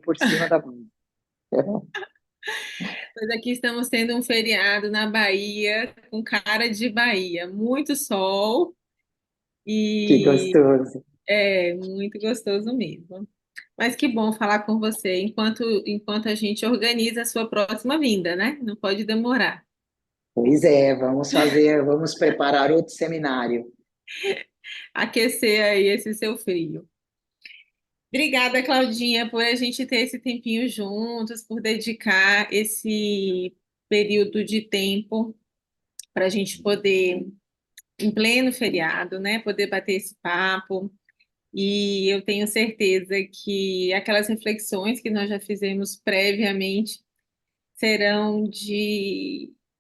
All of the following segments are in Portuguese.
por cima da mão. Mas aqui estamos tendo um feriado na Bahia, com cara de Bahia. Muito sol Que e gostoso. é muito gostoso mesmo. Mas que bom falar com você enquanto a gente organiza a sua próxima vinda, né? Não pode demorar. Pois é, vamos preparar outro seminário. Aquecer aí esse seu frio. Obrigada, Claudinha, por a gente ter esse tempinho juntos, por dedicar esse período de tempo para a gente poder, em pleno feriado, né, poder bater esse papo. E eu tenho certeza que aquelas reflexões que nós já fizemos previamente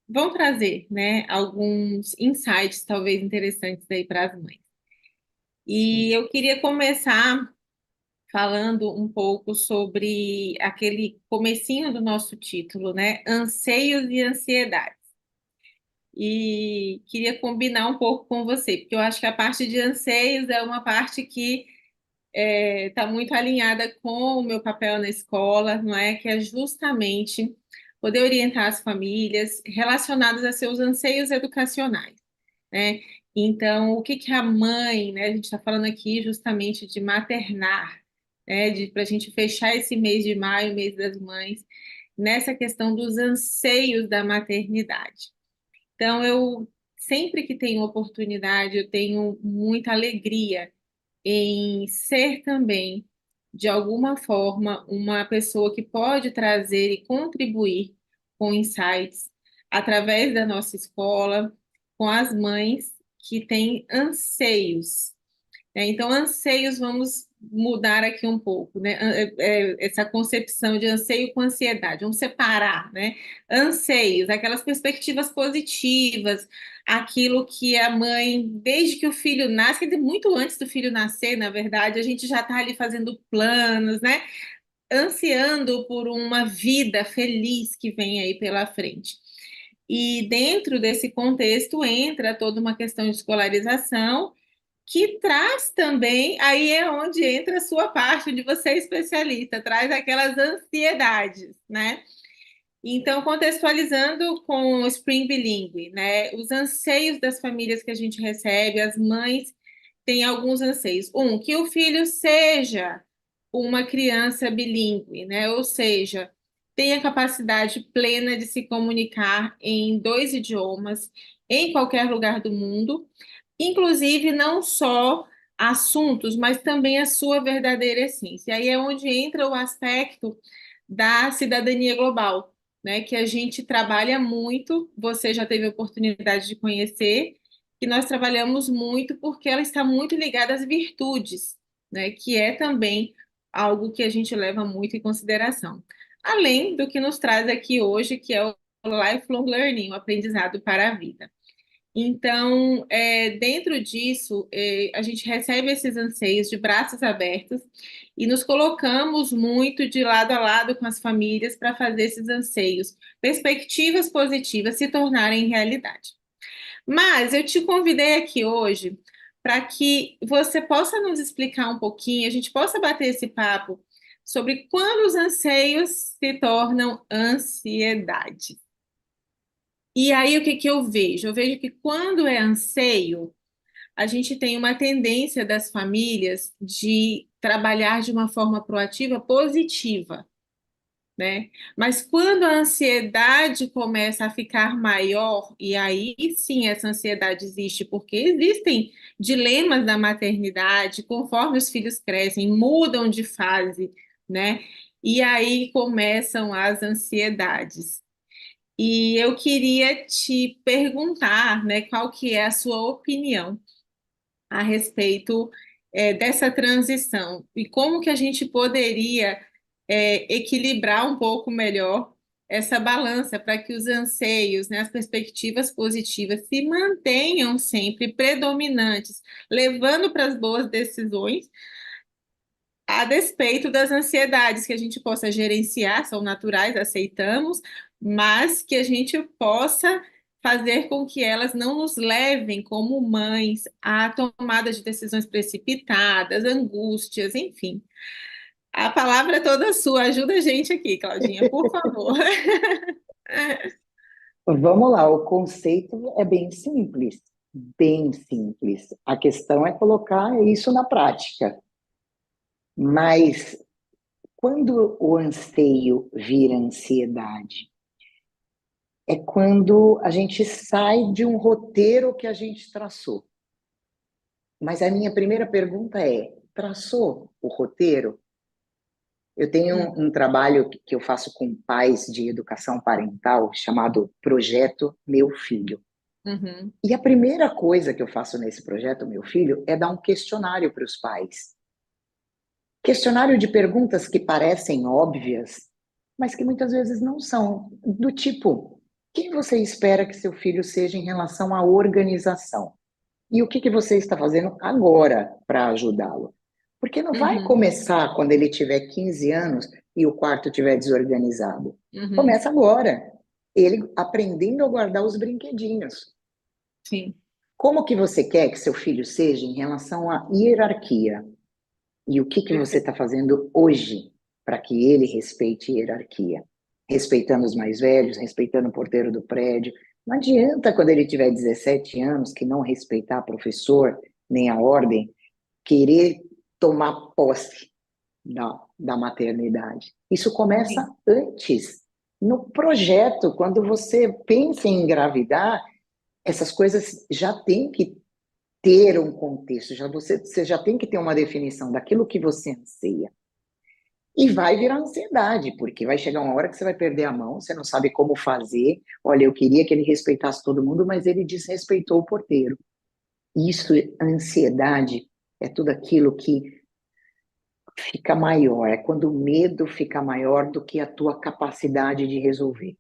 vão trazer, né, alguns insights talvez interessantes aí para as mães. E eu queria começar falando um pouco sobre aquele comecinho do nosso título, né? Anseios e ansiedade. E queria combinar um pouco com você, porque eu acho que a parte de anseios é uma parte que está muito alinhada com o meu papel na escola, não é? Que é justamente poder orientar as famílias relacionadas a seus anseios educacionais, né? Então, o que que a mãe, né? A gente está falando aqui justamente de maternar, né? Para a gente fechar esse mês de maio, mês das mães, nessa questão dos anseios da maternidade. Então, eu sempre que tenho oportunidade, eu tenho muita alegria em ser também, de alguma forma, uma pessoa que pode trazer e contribuir com insights através da nossa escola, com as mães que têm anseios, né? Então, anseios, vamos mudar aqui um pouco, né? Essa concepção de anseio com ansiedade, vamos separar, né? Anseios, aquelas perspectivas positivas, aquilo que a mãe, desde que o filho nasce, quer dizer, muito antes do filho nascer, na verdade, a gente já está ali fazendo planos, né? Ansiando por uma vida feliz que vem aí pela frente. E dentro desse contexto entra toda uma questão de escolarização que traz também, aí é onde entra a sua parte, onde você é especialista, traz aquelas ansiedades, né? Então, contextualizando com o Spring Bilingue, né? Os anseios das famílias que a gente recebe, as mães têm alguns anseios. Um, que o filho seja uma criança bilíngue, né? Ou seja, tenha capacidade plena de se comunicar em dois idiomas, em qualquer lugar do mundo, inclusive não só assuntos, mas também a sua verdadeira essência. E aí é onde entra o aspecto da cidadania global, né? Que a gente trabalha muito, você já teve a oportunidade de conhecer, que nós trabalhamos muito porque ela está muito ligada às virtudes, né? Que é também algo que a gente leva muito em consideração. Além do que nos traz aqui hoje, que é o lifelong learning, o aprendizado para a vida. Então, dentro disso, a gente recebe esses anseios de braços abertos e nos colocamos muito de lado a lado com as famílias para fazer esses anseios, perspectivas positivas se tornarem realidade. Mas eu te convidei aqui hoje para que você possa nos explicar um pouquinho, a gente possa bater esse papo sobre quando os anseios se tornam ansiedade. E aí, o que que eu vejo? Eu vejo que quando é anseio, a gente tem uma tendência das famílias de trabalhar de uma forma proativa, positiva, né? Mas quando a ansiedade começa a ficar maior, e aí sim essa ansiedade existe, porque existem dilemas da maternidade, conforme os filhos crescem, mudam de fase, né? E aí começam as ansiedades. E eu queria te perguntar, né, qual que é a sua opinião a respeito, dessa transição e como que a gente poderia, equilibrar um pouco melhor essa balança para que os anseios, né, as perspectivas positivas se mantenham sempre predominantes, levando para as boas decisões, a despeito das ansiedades que a gente possa gerenciar, são naturais, aceitamos, mas que a gente possa fazer com que elas não nos levem, como mães, a tomadas de decisões precipitadas, angústias, enfim. A palavra é toda sua. Ajuda a gente aqui, Claudinha, por favor. Vamos lá, o conceito é bem simples, bem simples. A questão é colocar isso na prática. Mas quando o anseio vira ansiedade, é quando a gente sai de um roteiro que a gente traçou. Mas a minha primeira pergunta é: traçou o roteiro? Eu tenho um trabalho que eu faço com pais de educação parental chamado Projeto Meu Filho. Uhum, E a primeira coisa que eu faço nesse projeto Meu Filho é dar um questionário para os pais. Questionário de perguntas que parecem óbvias, mas que muitas vezes não são. Do tipo: quem você espera que seu filho seja em relação à organização? E o que você está fazendo agora para ajudá-lo? Porque não vai uhum, começar quando ele tiver 15 anos e o quarto estiver desorganizado. uhum. Começa agora. Ele aprendendo a guardar os brinquedinhos. Sim, Como que você quer que seu filho seja em relação à hierarquia? E o que você perfeito. está fazendo hoje para que ele respeite a hierarquia? Respeitando os mais velhos, respeitando o porteiro do prédio. Não adianta, quando ele tiver 17 anos, que não respeitar professor, nem a ordem, querer tomar posse da maternidade. Isso começa Sim, antes, no projeto. Quando você pensa em engravidar, essas coisas já têm que ter um contexto, você já tem que ter uma definição daquilo que você anseia. E vai virar ansiedade, porque vai chegar uma hora que você vai perder a mão, você não sabe como fazer. Olha, eu queria que ele respeitasse todo mundo, mas ele desrespeitou o porteiro. Isso, ansiedade, é tudo aquilo que fica maior, é quando o medo fica maior do que a tua capacidade de resolver.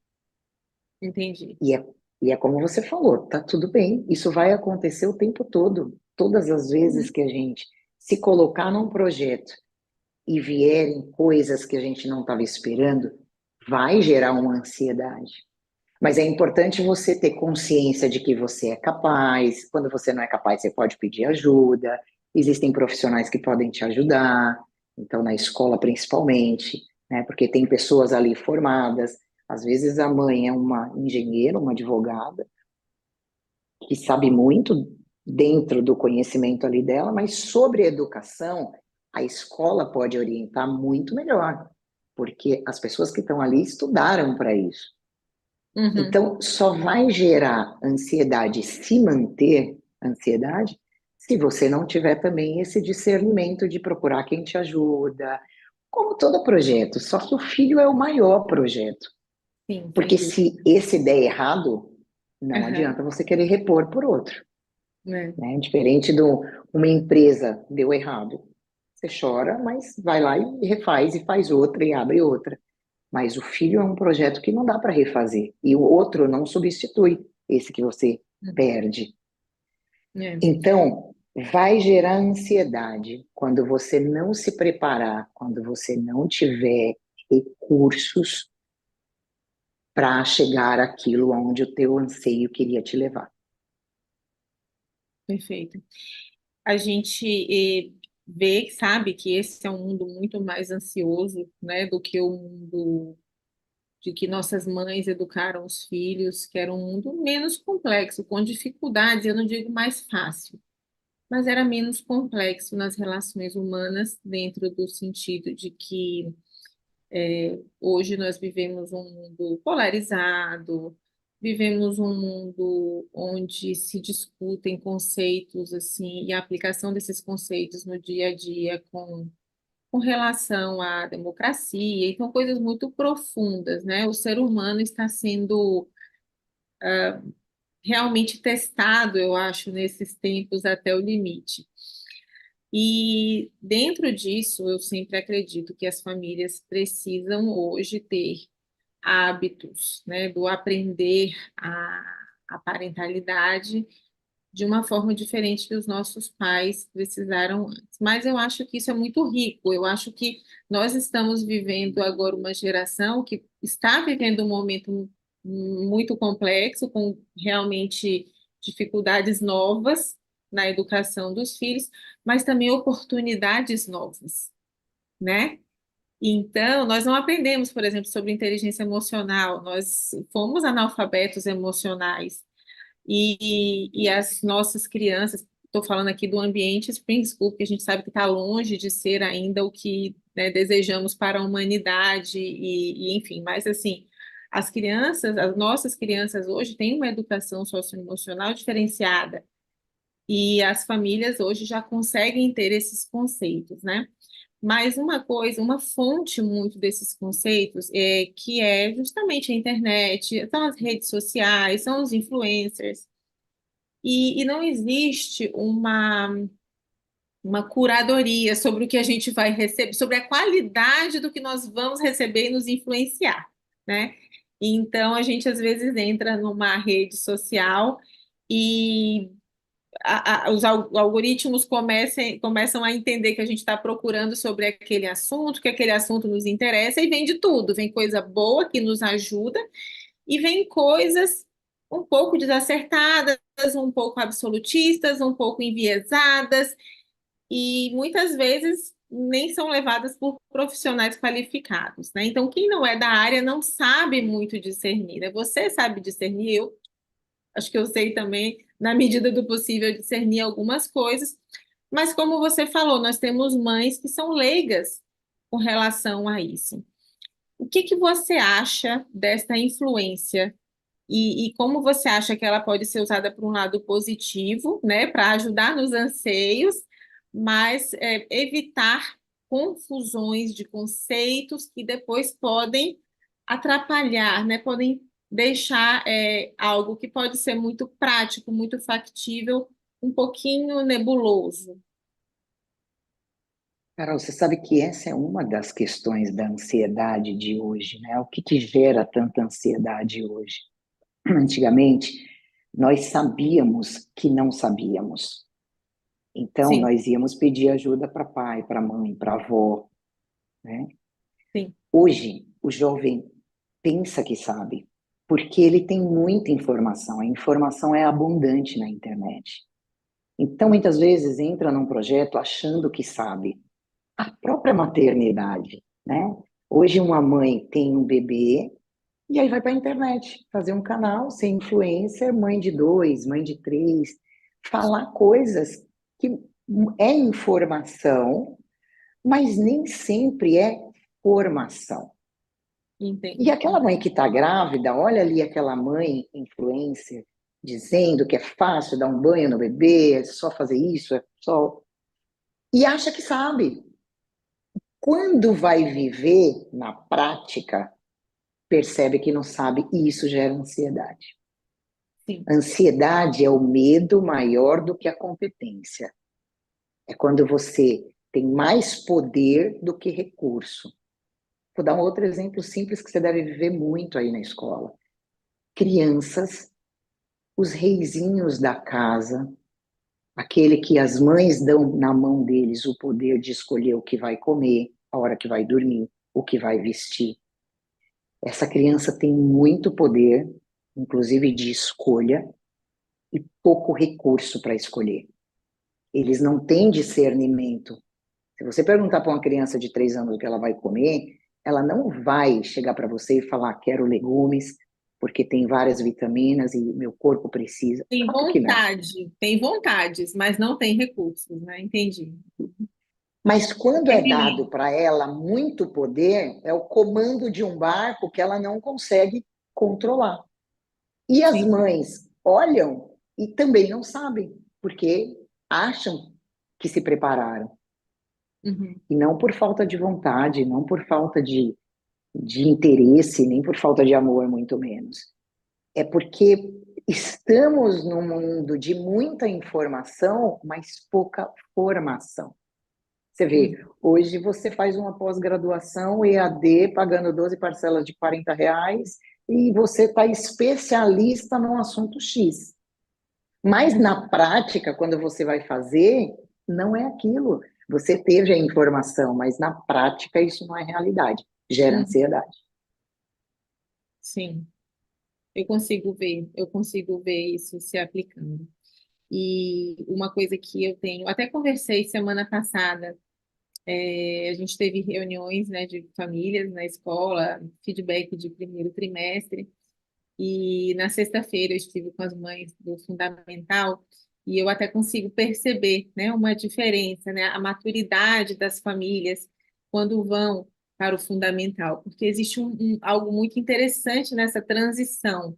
entendi. E é, e é como você falou, tá tudo bem, isso vai acontecer o tempo todo. Todas as vezes Uhum, que a gente se colocar num projeto e vierem coisas que a gente não estava esperando, vai gerar uma ansiedade. Mas é importante você ter consciência de que você é capaz. Quando você não é capaz, você pode pedir ajuda. Existem profissionais que podem te ajudar. Então, na escola principalmente, né? Porque tem pessoas ali formadas. Às vezes a mãe é uma engenheira, uma advogada, que sabe muito dentro do conhecimento ali dela, mas sobre educação, a escola pode orientar muito melhor, porque as pessoas que estão ali estudaram para isso. uhum. Então, só vai gerar ansiedade, se manter ansiedade, se você não tiver também esse discernimento de procurar quem te ajuda, como todo projeto, só que o filho é o maior projeto. Sim, sem Porque dúvida. se esse der errado, não Aham, adianta você querer repor por outro. né? Né? Diferente de uma empresa deu errado. Você chora, mas vai lá e refaz e faz outra e abre outra. Mas o filho é um projeto que não dá para refazer. E o outro não substitui esse que você perde. É, Então, vai gerar ansiedade quando você não se preparar, quando você não tiver recursos para chegar àquilo onde o teu anseio queria te levar. perfeito. A gente vê, sabe, que esse é um mundo muito mais ansioso, né, do que o mundo de que nossas mães educaram os filhos, que era um mundo menos complexo, com dificuldades, eu não digo mais fácil, mas era menos complexo nas relações humanas, dentro do sentido de que hoje nós vivemos um mundo polarizado, vivemos um mundo onde se discutem conceitos assim e a aplicação desses conceitos no dia a dia com relação à democracia, então coisas muito profundas, né? O ser humano está sendo realmente testado, eu acho, nesses tempos até o limite. E dentro disso, eu sempre acredito que as famílias precisam hoje ter hábitos, né, do aprender a parentalidade de uma forma diferente que os nossos pais precisaram antes. Mas eu acho que isso é muito rico. Eu acho que nós estamos vivendo agora uma geração que está vivendo um momento muito complexo, com realmente dificuldades novas na educação dos filhos, mas também oportunidades novas, né? Então, nós não aprendemos, por exemplo, sobre inteligência emocional, nós fomos analfabetos emocionais. E as nossas crianças, estou falando aqui do ambiente Spring School, que a gente sabe que está longe de ser ainda o que, né, desejamos para a humanidade, enfim, mas assim, as crianças, as nossas crianças hoje têm uma educação socioemocional diferenciada, e as famílias hoje já conseguem ter esses conceitos, né? Mas uma coisa, uma fonte muito desses conceitos é que é justamente a internet, são as redes sociais, são os influencers. E não existe uma curadoria sobre o que a gente vai receber, sobre a qualidade do que nós vamos receber e nos influenciar, né? Então, a gente às vezes entra numa rede social e os algoritmos começam a entender que a gente está procurando sobre aquele assunto, que aquele assunto nos interessa, e vem de tudo, vem coisa boa que nos ajuda, e vem coisas um pouco desacertadas, um pouco absolutistas, um pouco enviesadas, e muitas vezes nem são levadas por profissionais qualificados, né? Então, quem não é da área não sabe muito discernir, né? Você sabe discernir, eu acho que eu sei também, na medida do possível, discernir algumas coisas, mas como você falou, nós temos mães que são leigas com relação a isso. O que que você acha desta influência e como você acha que ela pode ser usada para um lado positivo, né, para ajudar nos anseios, mas evitar confusões de conceitos que depois podem atrapalhar, né, podem deixar algo que pode ser muito prático, muito factível, um pouquinho nebuloso. Carol, você sabe que essa é uma das questões da ansiedade de hoje, né? O que gera tanta ansiedade hoje? Antigamente, nós sabíamos que não sabíamos. Então, Sim, nós íamos pedir ajuda para pai, para mãe, para avó, né? sim, Hoje, o jovem pensa que sabe, porque ele tem muita informação. A informação é abundante na internet. Então, muitas vezes, entra num projeto achando que sabe. A própria maternidade, né? Hoje, uma mãe tem um bebê e aí vai para a internet fazer um canal, ser influencer, mãe de dois, mãe de três, falar coisas que é informação, mas nem sempre é formação. E entendo. aquela mãe que está grávida, olha ali aquela mãe influencer dizendo que é fácil dar um banho no bebê, é só fazer isso, é só. E acha que sabe. Quando vai viver na prática, percebe que não sabe e isso gera ansiedade. Sim, Ansiedade é o medo maior do que a competência. É quando você tem mais poder do que recurso. Vou dar um outro exemplo simples que você deve viver muito aí na escola. Crianças, os reizinhos da casa, aquele que as mães dão na mão deles o poder de escolher o que vai comer, a hora que vai dormir, o que vai vestir. Essa criança tem muito poder, inclusive de escolha, e pouco recurso para escolher. Eles não têm discernimento. Se você perguntar para uma criança de 3 anos o que ela vai comer, ela não vai chegar para você e falar: quero legumes, porque tem várias vitaminas e meu corpo precisa. tem Claro que não. vontade, tem vontades, mas não tem recursos, né? Entendi. Mas quando é dado Evelyn, para ela muito poder, é o comando de um barco que ela não consegue controlar. E as sim. mães olham e também não sabem, porque acham que se prepararam. Uhum. E não por falta de vontade, não por falta de interesse, nem por falta de amor, muito menos. É porque estamos num mundo de muita informação, mas pouca formação. Você Uhum. vê, hoje você faz uma pós-graduação EAD pagando 12 parcelas de R$ 40 e você está especialista num assunto X. Mas na prática, quando você vai fazer, não é aquilo. Você teve a informação, mas na prática isso não é realidade. Gera Uhum. ansiedade. Sim, eu consigo ver isso se aplicando. E uma coisa que eu tenho, até conversei semana passada A gente teve reuniões, né, de famílias na escola, feedback de primeiro trimestre, e na sexta-feira eu estive com as mães do fundamental e eu até consigo perceber, né, uma diferença, né, a maturidade das famílias quando vão para o fundamental, porque existe algo muito interessante nessa transição,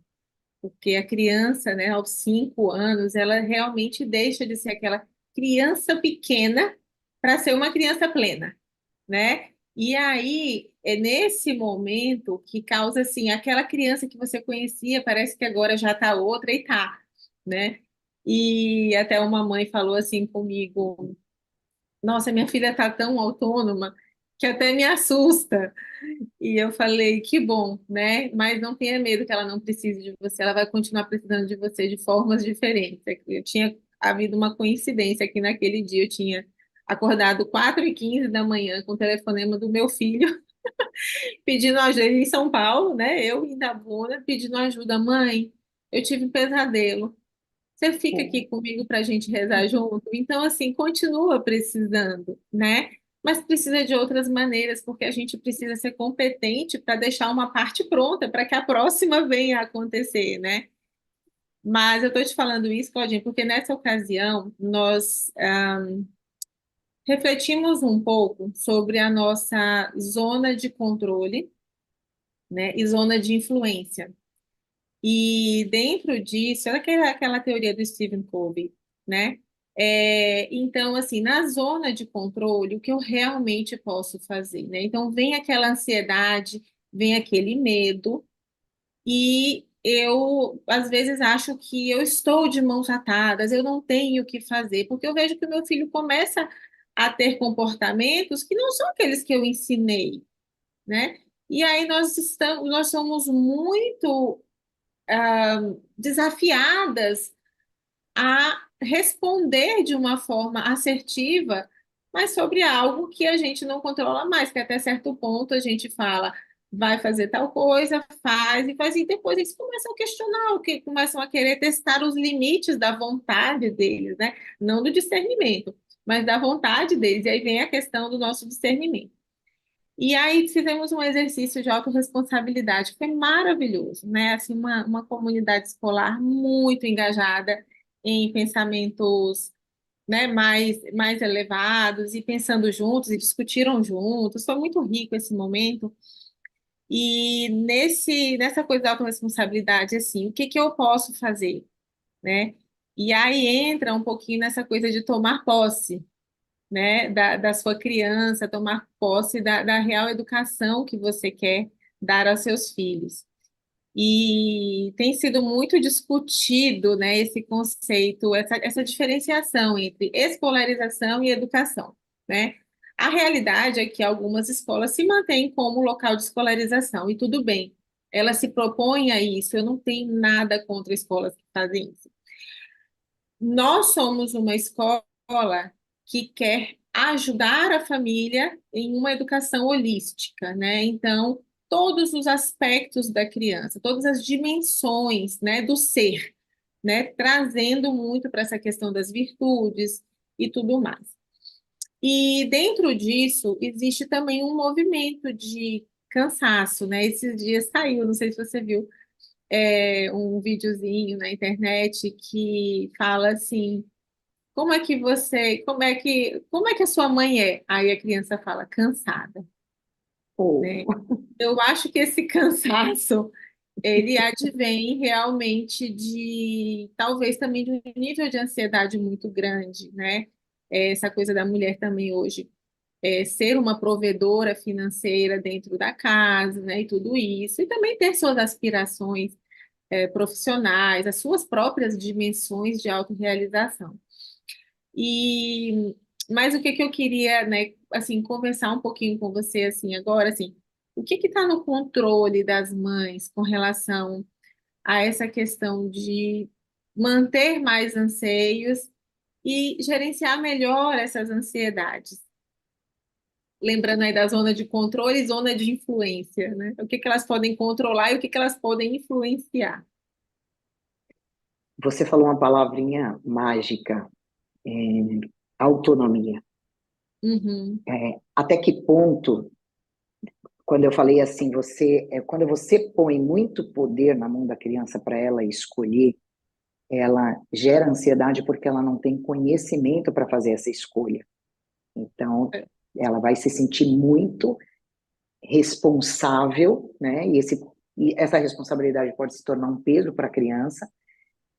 porque a criança, né, aos 5 anos, ela realmente deixa de ser aquela criança pequena para ser uma criança plena, né? E aí, é nesse momento que causa assim, aquela criança que você conhecia, parece que agora já está outra e tá, né? E até uma mãe falou assim comigo: Nossa, minha filha está tão autônoma que até me assusta. E eu falei: Que bom, né? Mas não tenha medo que ela não precise de você, ela vai continuar precisando de você de formas diferentes. Eu tinha havido uma coincidência aqui naquele dia, eu tinha acordado 4h15 da manhã com o telefonema do meu filho pedindo ajuda em São Paulo, né? Eu e Itabuna pedindo ajuda. Mãe, eu tive um pesadelo. Você fica aqui comigo para a gente rezar junto? Então, assim, continua precisando, né? Mas precisa de outras maneiras, porque a gente precisa ser competente para deixar uma parte pronta para que a próxima venha a acontecer, né? Mas eu estou te falando isso, Claudinha, porque nessa ocasião nós refletimos um pouco sobre a nossa zona de controle, né, e zona de influência. E dentro disso, era aquela teoria do Stephen Covey, né? Então, assim, na zona de controle, o que eu realmente posso fazer, né? Então, vem aquela ansiedade, vem aquele medo, e eu, às vezes, acho que eu estou de mãos atadas, eu não tenho o que fazer, porque eu vejo que o meu filho começa a ter comportamentos que não são aqueles que eu ensinei, né? E aí nós somos muito desafiadas a responder de uma forma assertiva, mas sobre algo que a gente não controla mais, que até certo ponto a gente fala, vai fazer tal coisa, faz, e depois eles começam a questionar, o que começam a querer testar os limites da vontade deles, né? Não do discernimento, mas da vontade deles. E aí vem a questão do nosso discernimento. E aí fizemos um exercício de autorresponsabilidade, que foi maravilhoso, né? Assim, uma comunidade escolar muito engajada em pensamentos, né, mais elevados e pensando juntos e discutiram juntos. Foi muito rico esse momento. E nessa coisa da autorresponsabilidade, assim, o que que eu posso fazer, né? E aí entra um pouquinho nessa coisa de tomar posse, né, da sua criança, tomar posse da real educação que você quer dar aos seus filhos. E tem sido muito discutido, né, esse conceito, essa diferenciação entre escolarização e educação, né? A realidade é que algumas escolas se mantêm como local de escolarização, e tudo bem, elas se propõem a isso, eu não tenho nada contra escolas que fazem isso. Nós somos uma escola que quer ajudar a família em uma educação holística, né? Então, todos os aspectos da criança, todas as dimensões, né, do ser, né, trazendo muito para essa questão das virtudes e tudo mais. E dentro disso existe também um movimento de cansaço, né? Esses dias saiu, não sei se você viu, um videozinho na internet que fala assim: como é que a sua mãe é? Aí a criança fala, cansada, Oh, né? Eu acho que esse cansaço, ele advém realmente talvez também de um nível de ansiedade muito grande, né? Essa coisa da mulher também hoje, ser uma provedora financeira dentro da casa, né? E tudo isso, e também ter suas aspirações, profissionais, as suas próprias dimensões de autorrealização. E mas o que que eu queria, né, assim, conversar um pouquinho com você assim agora, assim, o que que está no controle das mães com relação a essa questão de manter mais anseios e gerenciar melhor essas ansiedades? Lembrando aí da zona de controle e zona de influência, né? O que que elas podem controlar e o que que elas podem influenciar. você falou uma palavrinha mágica, é, autonomia. Uhum. Até que ponto, quando eu falei assim, quando você põe muito poder na mão da criança para ela escolher, ela gera ansiedade porque ela não tem conhecimento para fazer essa escolha. Então, É. ela vai se sentir muito responsável, né? E essa responsabilidade pode se tornar um peso para a criança.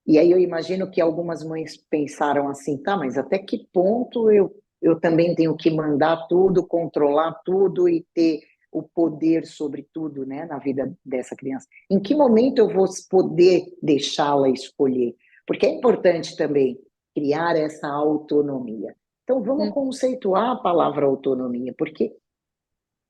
E aí eu imagino que algumas mães pensaram assim, tá, mas até que ponto eu também tenho que mandar tudo, controlar tudo e ter o poder sobre tudo, né, na vida dessa criança? Em que momento eu vou poder deixá-la escolher? Porque é importante também criar essa autonomia. Então vamos Uhum. conceituar a palavra autonomia, porque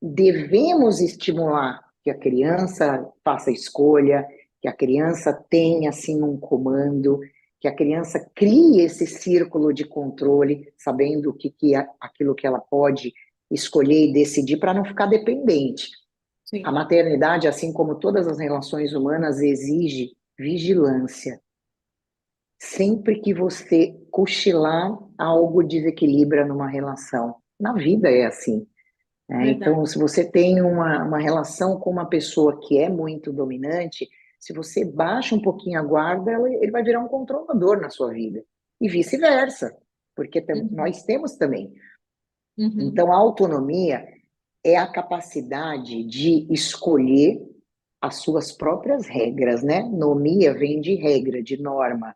devemos estimular que a criança faça escolha, que a criança tenha assim um comando, que a criança crie esse círculo de controle, sabendo o que é aquilo que ela pode escolher e decidir para não ficar dependente. A Sim. maternidade, assim como todas as relações humanas, exige vigilância. Sempre que você cochilar, algo desequilibra numa relação. Na vida é assim, né? Verdade. Então, se você tem uma relação com uma pessoa que é muito dominante, se você baixa um pouquinho a guarda, ele vai virar um controlador na sua vida. E vice-versa, porque Uhum. nós temos também. Uhum. Então, a autonomia é a capacidade de escolher as suas próprias regras, né? Nomia vem de regra, de norma.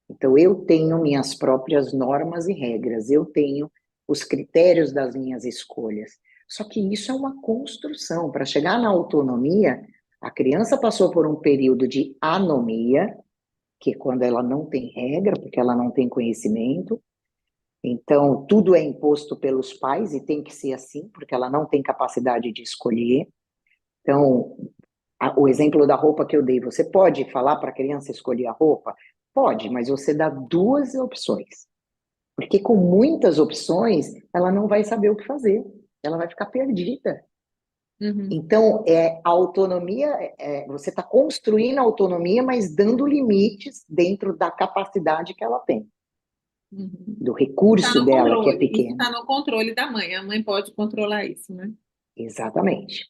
Então, eu tenho minhas próprias normas e regras, eu tenho os critérios das minhas escolhas. Só que isso é uma construção. Para chegar na autonomia, a criança passou por um período de anomia, que é quando ela não tem regra, porque ela não tem conhecimento. Então, tudo é imposto pelos pais e tem que ser assim, porque ela não tem capacidade de escolher. Então, o exemplo da roupa que eu dei, você pode falar para a criança escolher a roupa? Pode, mas você dá duas opções. Porque com muitas opções, ela não vai saber o que fazer. Ela vai ficar perdida. Uhum. Então, a autonomia, você está construindo a autonomia, mas dando limites dentro da capacidade que ela tem, Uhum. do Está recurso no dela, que é controle. Isso está pequeno. no controle da mãe. A mãe pode controlar isso, né? Exatamente.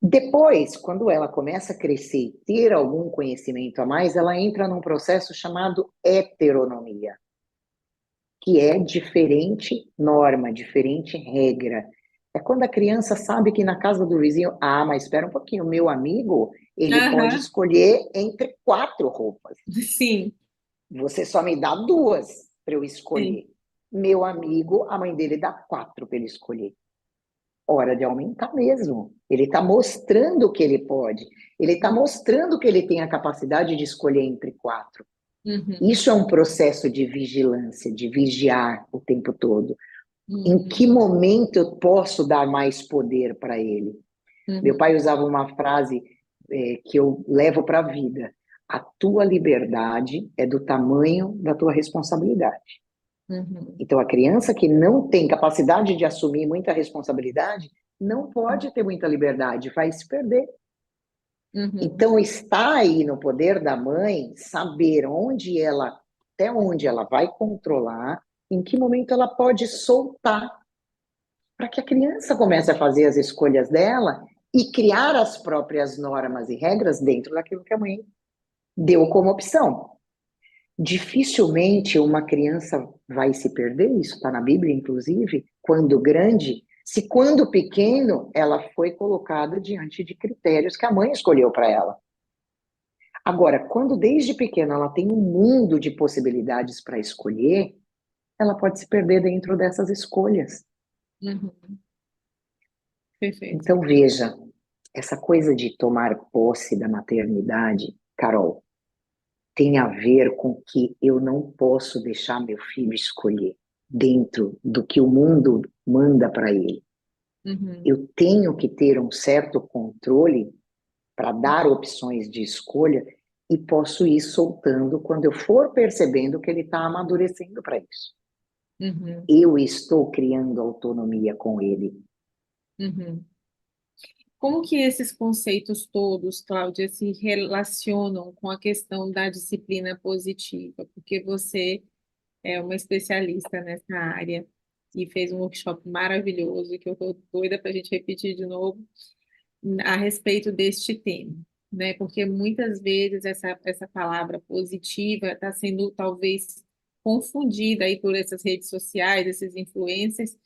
Depois, quando ela começa a crescer e ter algum conhecimento a mais, ela entra num processo chamado heteronomia, que é diferente norma, diferente regra. É quando a criança sabe que na casa do vizinho, mas espera um pouquinho, o meu amigo, ele pode Aham. escolher entre quatro roupas. Sim, Você só me dá duas para eu sim. escolher. Meu amigo, a mãe dele dá quatro para ele escolher. Hora de aumentar mesmo. Ele está mostrando que ele pode. Ele está mostrando que ele tem a capacidade de escolher entre quatro. Uhum. Isso é um processo de vigilância, de vigiar o tempo todo. Em Uhum. que momento eu posso dar mais poder para ele? Meu Uhum. pai usava uma frase que eu levo para a vida. A tua liberdade é do tamanho da tua responsabilidade. Uhum. Então, a criança que não tem capacidade de assumir muita responsabilidade não pode ter muita liberdade, vai se perder. Uhum. Então, está aí no poder da mãe saber até onde ela vai controlar, em que momento ela pode soltar, para que a criança comece a fazer as escolhas dela e criar as próprias normas e regras dentro daquilo que a mãe deu como opção. Dificilmente uma criança vai se perder, isso está na Bíblia, inclusive, quando grande, se quando pequeno ela foi colocada diante de critérios que a mãe escolheu para ela. Agora, quando desde pequena ela tem um mundo de possibilidades para escolher, ela pode se perder dentro dessas escolhas. Uhum. Perfeito. Então, veja, essa coisa de tomar posse da maternidade, Carol, tem a ver com que eu não posso deixar meu filho escolher dentro do que o mundo manda para ele. Uhum. Eu tenho que ter um certo controle para dar opções de escolha e posso ir soltando quando eu for percebendo que ele está amadurecendo para isso. Uhum. Eu estou criando autonomia com ele. Uhum. Como que esses conceitos todos, Cláudia, se relacionam com a questão da disciplina positiva? Porque você é uma especialista nessa área. e fez um workshop maravilhoso, que eu estou doida para a gente repetir de novo, a respeito deste tema, né? Porque muitas vezes essa palavra positiva está sendo talvez confundida aí por essas redes sociais, esses influencers,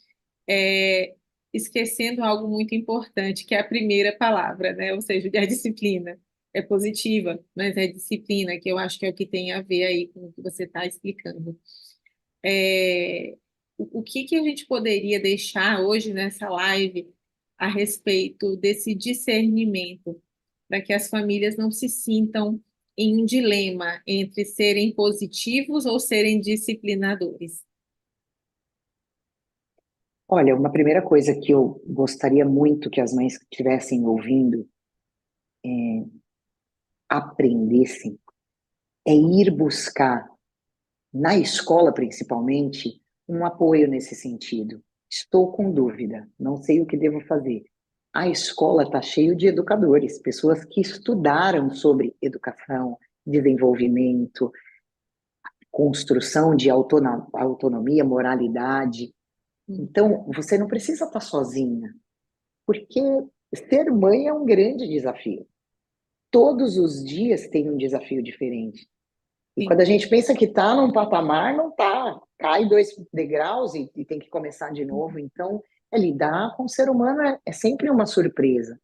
é, esquecendo algo muito importante, que é a primeira palavra, né? Ou seja, a disciplina. É positiva, mas é disciplina, que eu acho que é o que tem a ver aí com o que você está explicando. É, o que que a gente poderia deixar hoje nessa live a respeito desse discernimento, para que as famílias não se sintam em um dilema entre serem positivos ou serem disciplinadores? Olha, uma primeira coisa que eu gostaria muito que as mães que estivessem ouvindo aprendessem é ir buscar, na escola principalmente, um apoio nesse sentido. Estou com dúvida, não sei o que devo fazer. A escola está cheio de educadores, pessoas que estudaram sobre educação, desenvolvimento, construção de autonomia, moralidade. Então, você não precisa estar sozinha, porque ser mãe é um grande desafio. Todos os dias tem um desafio diferente. E Sim, quando a gente pensa que está num patamar, não está. Cai 2 degraus e tem que começar de novo. Então, lidar com o ser humano é sempre uma surpresa.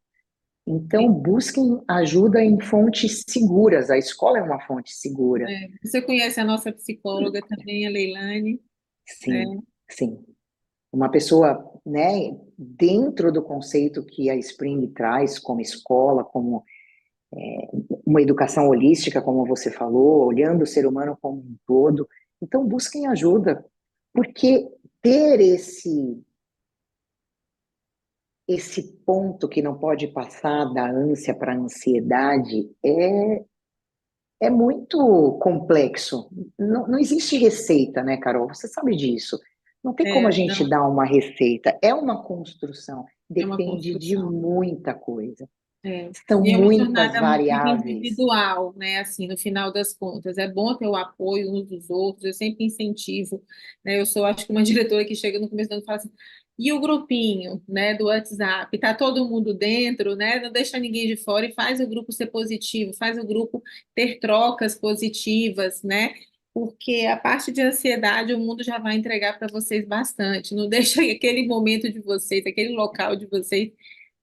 Então, sim. busquem ajuda em fontes seguras. A escola é uma fonte segura. Você conhece a nossa psicóloga também, a Leilane, né? Sim, sim. Uma pessoa, né, dentro do conceito que a Spring traz como escola, como uma educação holística, como você falou, olhando o ser humano como um todo. Então, busquem ajuda, porque ter esse ponto que não pode passar da ânsia para a ansiedade é muito complexo. Não, não existe receita, né, Carol? Você sabe disso. Não tem como a gente Não, dar uma receita. É uma construção. é uma Depende de construção. muita coisa. É. São E é uma muitas jornada muito variáveis. individual, né? Assim, no final das contas, é bom ter o apoio uns dos outros. Eu sempre incentivo, né? Eu sou, acho que uma diretora que chega no começo do ano e fala assim, e o grupinho, né, do WhatsApp, tá todo mundo dentro, né? Não deixa ninguém de fora e faz o grupo ser positivo, faz o grupo ter trocas positivas, né? Porque a parte de ansiedade o mundo já vai entregar para vocês bastante. Não deixa aquele momento de vocês, aquele local de vocês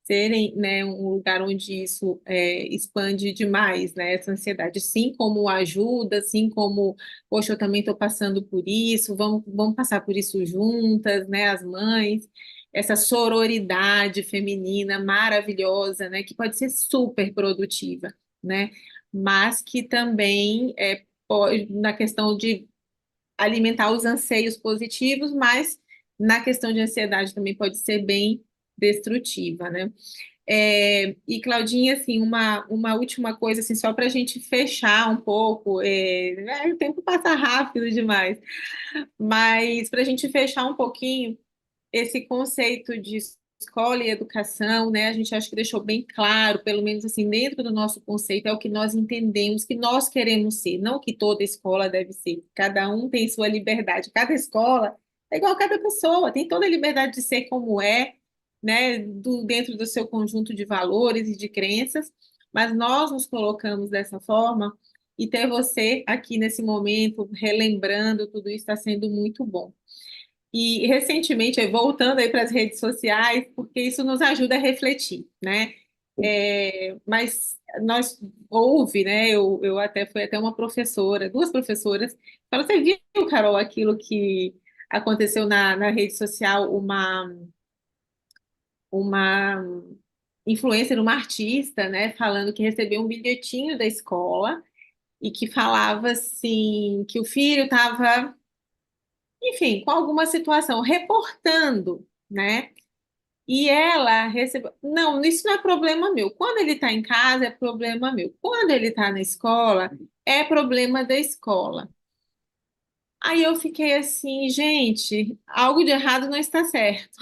serem, né, um lugar onde isso expande demais, né, essa ansiedade, sim como ajuda, sim como, poxa, eu também estou passando por isso, vamos passar por isso juntas, né, as mães, essa sororidade feminina maravilhosa, né, que pode ser super produtiva, né, mas que também pode, na questão de alimentar os anseios positivos, mas na questão de ansiedade também pode ser bem destrutiva, né? E Claudinha, assim, uma última coisa, assim, só para a gente fechar um pouco, o tempo passa rápido demais, mas para a gente fechar um pouquinho esse conceito de escola e educação, né? A gente acho que deixou bem claro, pelo menos assim, dentro do nosso conceito, é o que nós entendemos que nós queremos ser, não o que toda escola deve ser. Cada um tem sua liberdade, cada escola é igual a cada pessoa, tem toda a liberdade de ser como é, né? Dentro do seu conjunto de valores e de crenças, mas nós nos colocamos dessa forma. E ter você aqui nesse momento, relembrando tudo isso, está sendo muito bom. E recentemente, voltando aí para as redes sociais, porque isso nos ajuda a refletir, né? Mas nós houve, né? Eu até fui até uma professora, duas professoras, falaram, você viu, Carol, aquilo que aconteceu na rede social, uma influencer, uma artista, né, falando que recebeu um bilhetinho da escola e que falava assim que o filho estava, enfim, com alguma situação, reportando, né? E ela recebeu. Não, isso não é problema meu. Quando ele está em casa, é problema meu. Quando ele está na escola, é problema da escola. Aí eu fiquei assim, gente, algo de errado não está certo.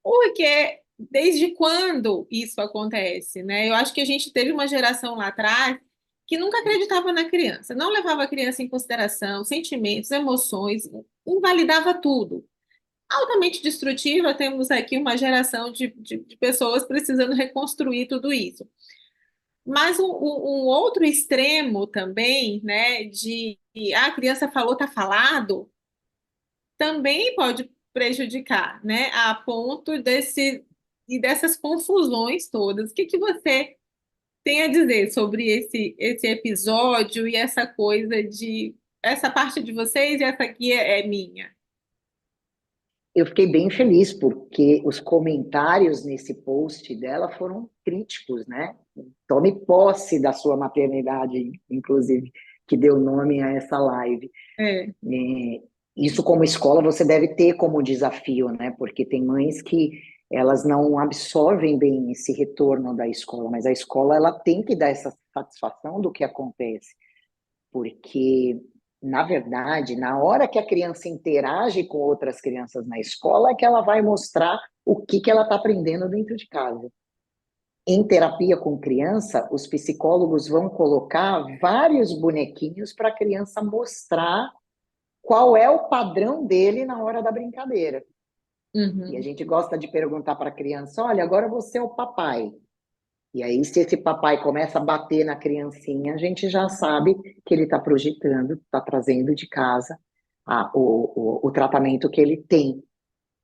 Porque desde quando isso acontece, né? Eu acho que a gente teve uma geração lá atrás que nunca acreditava na criança, não levava a criança em consideração, sentimentos, emoções, invalidava tudo. Altamente destrutiva, temos aqui uma geração de pessoas precisando reconstruir tudo isso. Mas um outro extremo também, né, de a criança falou, tá falado, também pode prejudicar, né, a ponto e dessas confusões todas. O que que você tem a dizer sobre esse episódio e essa coisa de essa parte de vocês e essa aqui é minha? Eu fiquei bem feliz porque os comentários nesse post dela foram críticos, né? Tome posse da sua maternidade, inclusive, que deu nome a essa live. É, É, isso como escola você deve ter como desafio, né? Porque tem mães que elas não absorvem bem esse retorno da escola, mas a escola ela tem que dar essa satisfação do que acontece, porque na verdade, na hora que a criança interage com outras crianças na escola, é que ela vai mostrar o que ela está aprendendo dentro de casa. Em terapia com criança, os psicólogos vão colocar vários bonequinhos para a criança mostrar qual é o padrão dele na hora da brincadeira. E a uhum, gente gosta de perguntar para a criança: olha, agora você é o papai. E aí, se esse papai começa a bater na criancinha, a gente já sabe que ele está projetando, está trazendo de casa o tratamento que ele tem.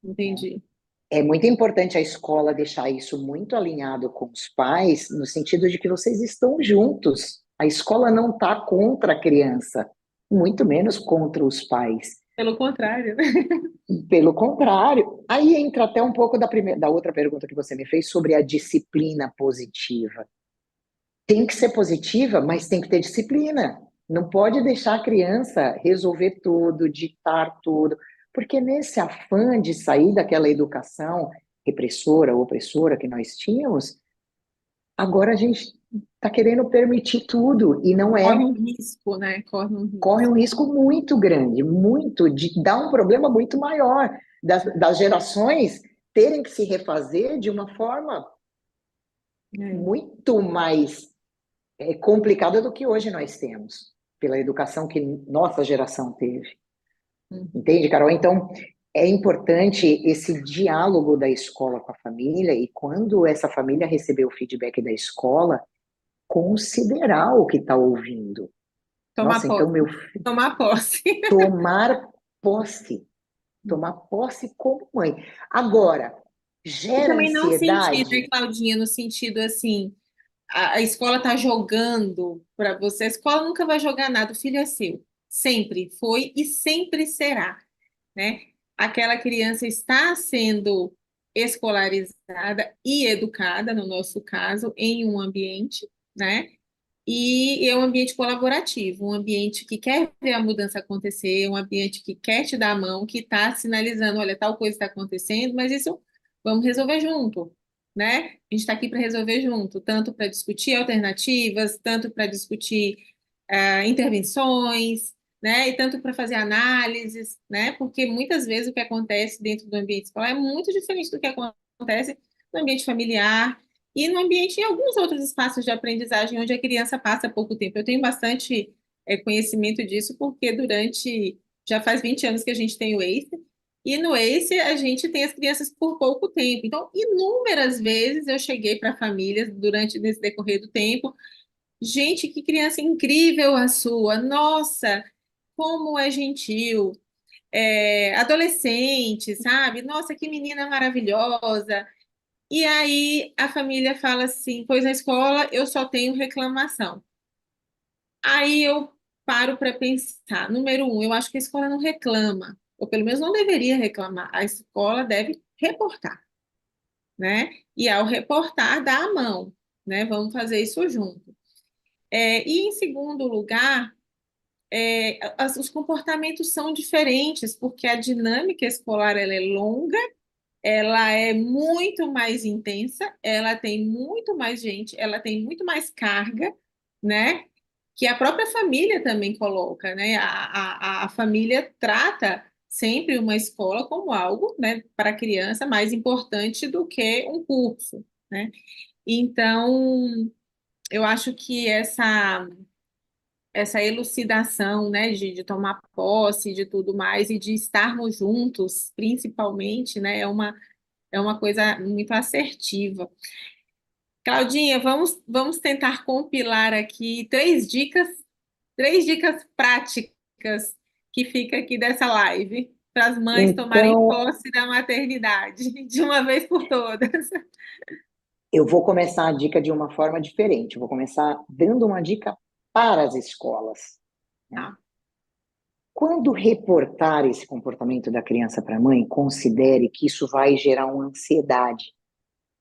entendi. É muito importante a escola deixar isso muito alinhado com os pais, no sentido de que vocês estão juntos. A escola não está contra a criança, muito menos contra os pais. Pelo contrário, né? Pelo contrário, aí entra até um pouco da outra pergunta que você me fez sobre a disciplina positiva. Tem que ser positiva, mas tem que ter disciplina. Não pode deixar a criança resolver tudo, ditar tudo, porque nesse afã de sair daquela educação repressora, opressora que nós tínhamos, agora a gente está querendo permitir tudo e não Corre é. um risco, né? Corre um Corre risco. um risco muito grande, muito, de dar um problema muito maior, das gerações terem que se refazer de uma forma É. muito mais complicada do que hoje nós temos, pela educação que nossa geração teve. Uhum. Entende, Carol? Então, é importante esse diálogo da escola com a família e quando essa família receber o feedback da escola, considerar o que está ouvindo. Tomar Nossa, então posse. meu Tomar posse. tomar posse, tomar posse como mãe. Agora, E gera também não sentir, né, ansiedade? Claudinha, no sentido assim, a escola está jogando para você. A escola nunca vai jogar nada, o filho é seu. Sempre foi e sempre será, né? Aquela criança está sendo escolarizada e educada, no nosso caso, em um ambiente, né? E é um ambiente colaborativo, um ambiente que quer ver a mudança acontecer, um ambiente que quer te dar a mão, que está sinalizando, olha, tal coisa está acontecendo, mas isso vamos resolver junto, né? A gente está aqui para resolver junto, tanto para discutir alternativas, tanto para discutir intervenções, né? E tanto para fazer análises, né? Porque muitas vezes o que acontece dentro do ambiente escolar é muito diferente do que acontece no ambiente familiar e no ambiente em alguns outros espaços de aprendizagem onde a criança passa pouco tempo. Eu tenho bastante conhecimento disso porque já faz 20 anos que a gente tem o ACE, e no ACE a gente tem as crianças por pouco tempo. Então, inúmeras vezes eu cheguei para famílias durante esse decorrer do tempo, gente, que criança incrível a sua, nossa, como é gentil, adolescente, sabe? Nossa, que menina maravilhosa. E aí a família fala assim: pois na escola eu só tenho reclamação. Aí eu paro para pensar. Número um, eu acho que a escola não reclama, ou pelo menos não deveria reclamar. A escola deve reportar, né? E ao reportar, dá a mão, né? Vamos fazer isso junto. E em segundo lugar, os comportamentos são diferentes, porque a dinâmica escolar ela é longa, ela é muito mais intensa, ela tem muito mais gente, ela tem muito mais carga, né? Que a própria família também coloca, né? A família trata sempre uma escola como algo, né, para a criança mais importante do que um curso, né? Então, eu acho que essa elucidação, né, tomar posse de tudo mais e de estarmos juntos, principalmente, né, é uma coisa muito assertiva. Claudinha, vamos tentar compilar aqui três dicas práticas que fica aqui dessa live para as mães tomarem Então, posse da maternidade de uma vez por todas. eu vou começar a dica de uma forma diferente. Eu vou começar dando uma dica para as escolas, né? Tá. Quando reportar esse comportamento da criança para a mãe, considere que isso vai gerar uma ansiedade,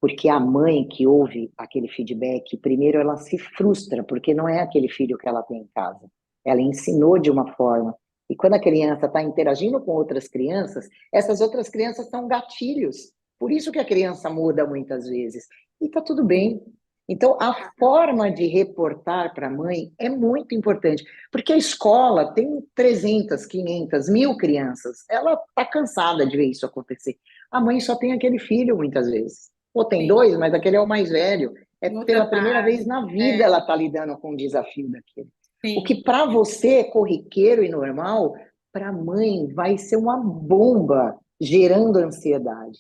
porque a mãe que ouve aquele feedback, primeiro ela se frustra, porque não é aquele filho que ela tem em casa. Ela ensinou de uma forma. E quando a criança está interagindo com outras crianças, essas outras crianças são gatilhos. Por isso que a criança muda muitas vezes. E está tudo bem. Então, a forma de reportar para a mãe é muito importante, porque a escola tem 300, 500, 1000 crianças. Ela está cansada de ver isso acontecer. A mãe só tem aquele filho, muitas vezes. Ou tem Sim, dois, mas aquele é o mais velho. É em outra pela primeira vez fase. na vida É, ela está lidando com o desafio daquele. O sim, que para você é corriqueiro e normal, para a mãe vai ser uma bomba gerando ansiedade.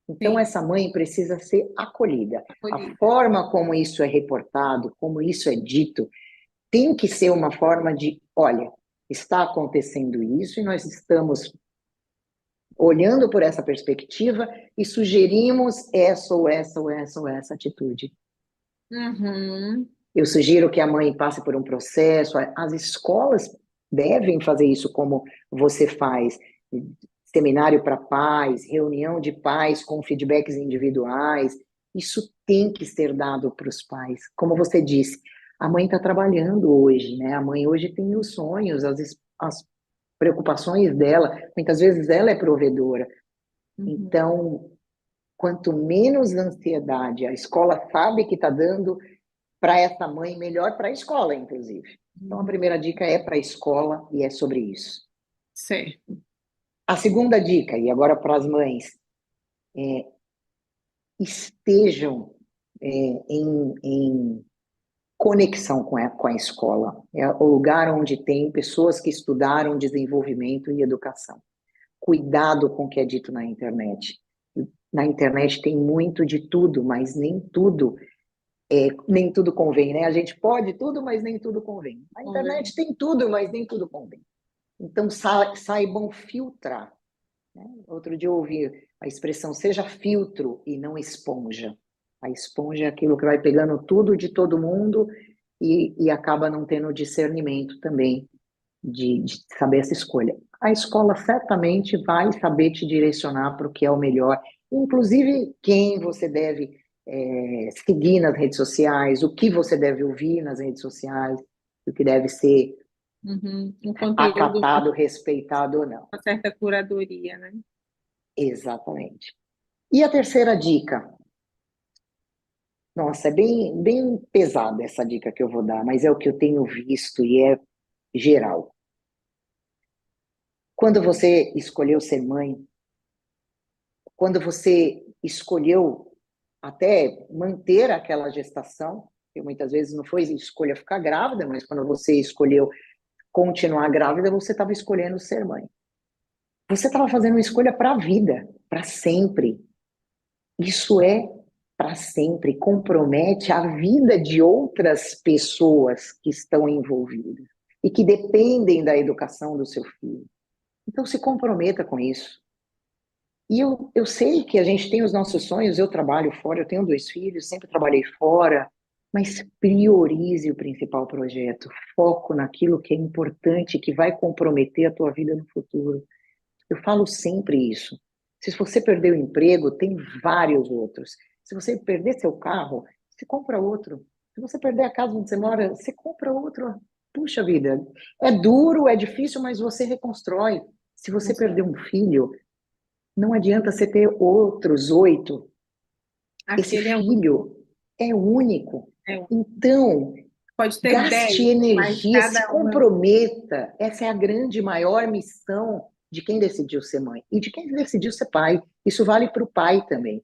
Então, sim, essa mãe precisa ser acolhida. A acolhida. forma como isso é reportado, como isso é dito, tem que ser uma forma de: olha, está acontecendo isso e nós estamos olhando por essa perspectiva e sugerimos essa ou essa ou essa ou essa atitude. Uhum, Eu sugiro que a mãe passe por um processo, as escolas devem fazer isso como você faz, seminário para pais, reunião de pais com feedbacks individuais, isso tem que ser dado para os pais. Como você disse, a mãe está trabalhando hoje, né? A mãe hoje tem os sonhos, as preocupações dela, muitas vezes ela é provedora. uhum. Então, quanto menos ansiedade a escola sabe que está dando para essa mãe, melhor para a escola, inclusive. Então, a primeira dica é para a escola e é sobre isso. Certo. A segunda dica, e agora para as mães, estejam em conexão com a escola. É o lugar onde tem pessoas que estudaram desenvolvimento e educação. Cuidado com o que é dito na internet. Na internet tem muito de tudo, mas nem tudo convém, né? A gente pode tudo, mas nem tudo convém. Na Convém. internet tem tudo, mas nem tudo convém. Então, saibam filtrar, né? Outro dia eu ouvi a expressão: seja filtro e não esponja. A esponja é aquilo que vai pegando tudo de todo mundo e acaba não tendo discernimento também de saber essa escolha. A escola certamente vai saber te direcionar para o que é o melhor, inclusive quem você deve seguir nas redes sociais, o que você deve ouvir nas redes sociais, o que deve ser Uhum. Um conteúdo com acatado, respeitado ou não. uma certa curadoria, né? Exatamente. E a terceira dica? Nossa, é bem pesada essa dica que eu vou dar, mas é o que eu tenho visto e é geral. Quando você escolheu ser mãe, quando você escolheu até manter aquela gestação, que muitas vezes não foi escolha ficar grávida, mas quando você escolheu continuar grávida, você estava escolhendo ser mãe. Você estava fazendo uma escolha para a vida, para sempre. Isso é para sempre, compromete a vida de outras pessoas que estão envolvidas e que dependem da educação do seu filho. Então, se comprometa com isso. E eu sei que a gente tem os nossos sonhos, eu trabalho fora, eu tenho 2 filhos, sempre trabalhei fora, mas priorize o principal projeto, foco naquilo que é importante, que vai comprometer a tua vida no futuro. Eu falo sempre isso. Se você perder o emprego, tem vários outros. Se você perder seu carro, você compra outro. Se você perder a casa onde você mora, você compra outro. Puxa vida, é duro, é difícil, mas você reconstrói. Se você perder um filho, não adianta você ter outros 8. Esse Aquele é um, filho é único. é um. Então, Pode ter gaste 10, mas energia, se cada um é um. comprometa. Essa é a grande, maior missão de quem decidiu ser mãe e de quem decidiu ser pai. Isso vale para o pai também.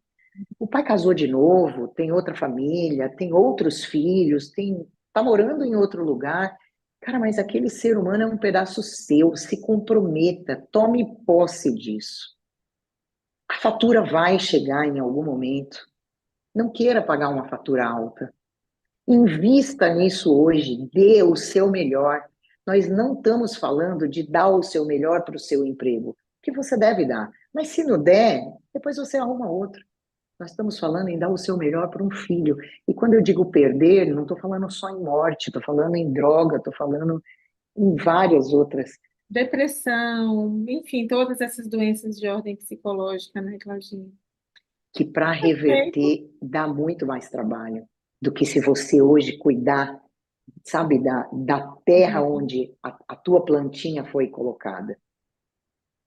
O pai casou de novo, tem outra família, tem outros filhos, está morando em outro lugar. Cara, mas aquele ser humano é um pedaço seu, se comprometa, tome posse disso. A fatura vai chegar em algum momento. Não queira pagar uma fatura alta. Invista nisso hoje, dê o seu melhor. Nós não estamos falando de dar o seu melhor para o seu emprego, que você deve dar. Mas se não der, depois você arruma outro. Nós estamos falando em dar o seu melhor para um filho. E quando eu digo perder, não estou falando só em morte, estou falando em droga, estou falando em várias outras, Depressão, enfim, todas essas doenças de ordem psicológica, né, Claudinha? que para Perfeito. reverter dá muito mais trabalho do que se você hoje cuidar, sabe, da terra Uhum. onde a tua plantinha foi colocada.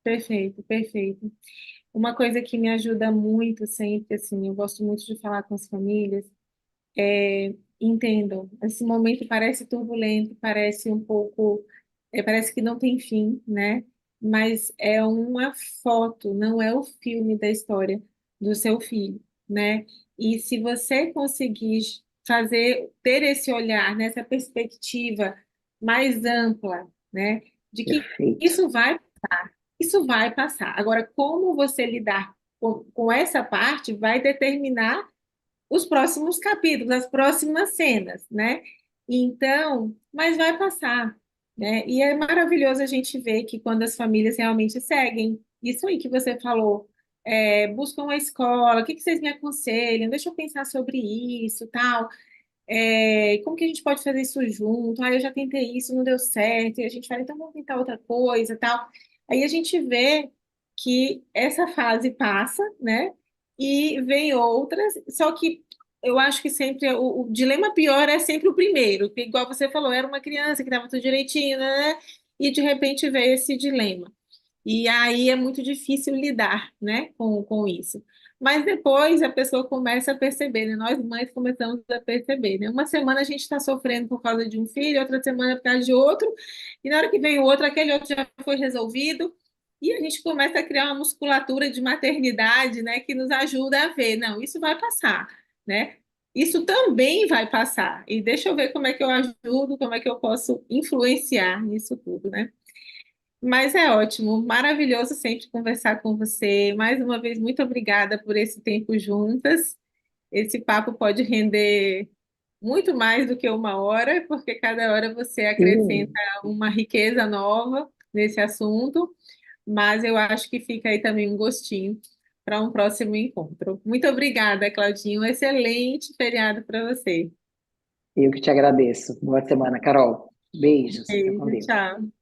Perfeito, perfeito. Uma coisa que me ajuda muito sempre, assim, eu gosto muito de falar com as famílias, entendam, esse momento parece turbulento, parece um pouco, parece que não tem fim, né? Mas é uma foto, não é o filme da história do seu filho, né? E se você conseguir ter esse olhar, nessa perspectiva mais ampla, né? De que Perfeito. isso vai isso vai passar. Agora, como você lidar com essa parte vai determinar os próximos capítulos, as próximas cenas, né? Então, mas vai passar, né? E é maravilhoso a gente ver que quando as famílias realmente seguem isso aí que você falou, buscam a escola, o que que vocês me aconselham? Deixa eu pensar sobre isso, tal. Como que a gente pode fazer isso junto? Ah, eu já tentei isso, não deu certo. E a gente fala, então vamos tentar outra coisa, tal. Aí a gente vê que essa fase passa, né? E vem outras. Só que eu acho que sempre o dilema pior é sempre o primeiro, que igual você falou, era uma criança que estava tudo direitinho, né? E de repente veio esse dilema. E aí é muito difícil lidar, né, com isso. Mas depois a pessoa começa a perceber, né? Nós mães começamos a perceber, né? Uma semana a gente está sofrendo por causa de um filho, outra semana por causa de outro, e na hora que vem o outro, aquele outro já foi resolvido, e a gente começa a criar uma musculatura de maternidade, né, que nos ajuda a ver, não, isso vai passar, né? Isso também vai passar. E deixa eu ver como é que eu ajudo, como é que eu posso influenciar nisso tudo, né? Mas é ótimo, maravilhoso sempre conversar com você. Mais uma vez, muito obrigada por esse tempo juntas. Esse papo pode render muito mais do que uma hora, porque cada hora você acrescenta Sim, uma riqueza nova nesse assunto, mas eu acho que fica aí também um gostinho para um próximo encontro. Muito obrigada, Claudinho. Um excelente feriado para você. eu que te agradeço. Boa semana, Carol. Beijos. Fica com Beijo, Deus. tchau.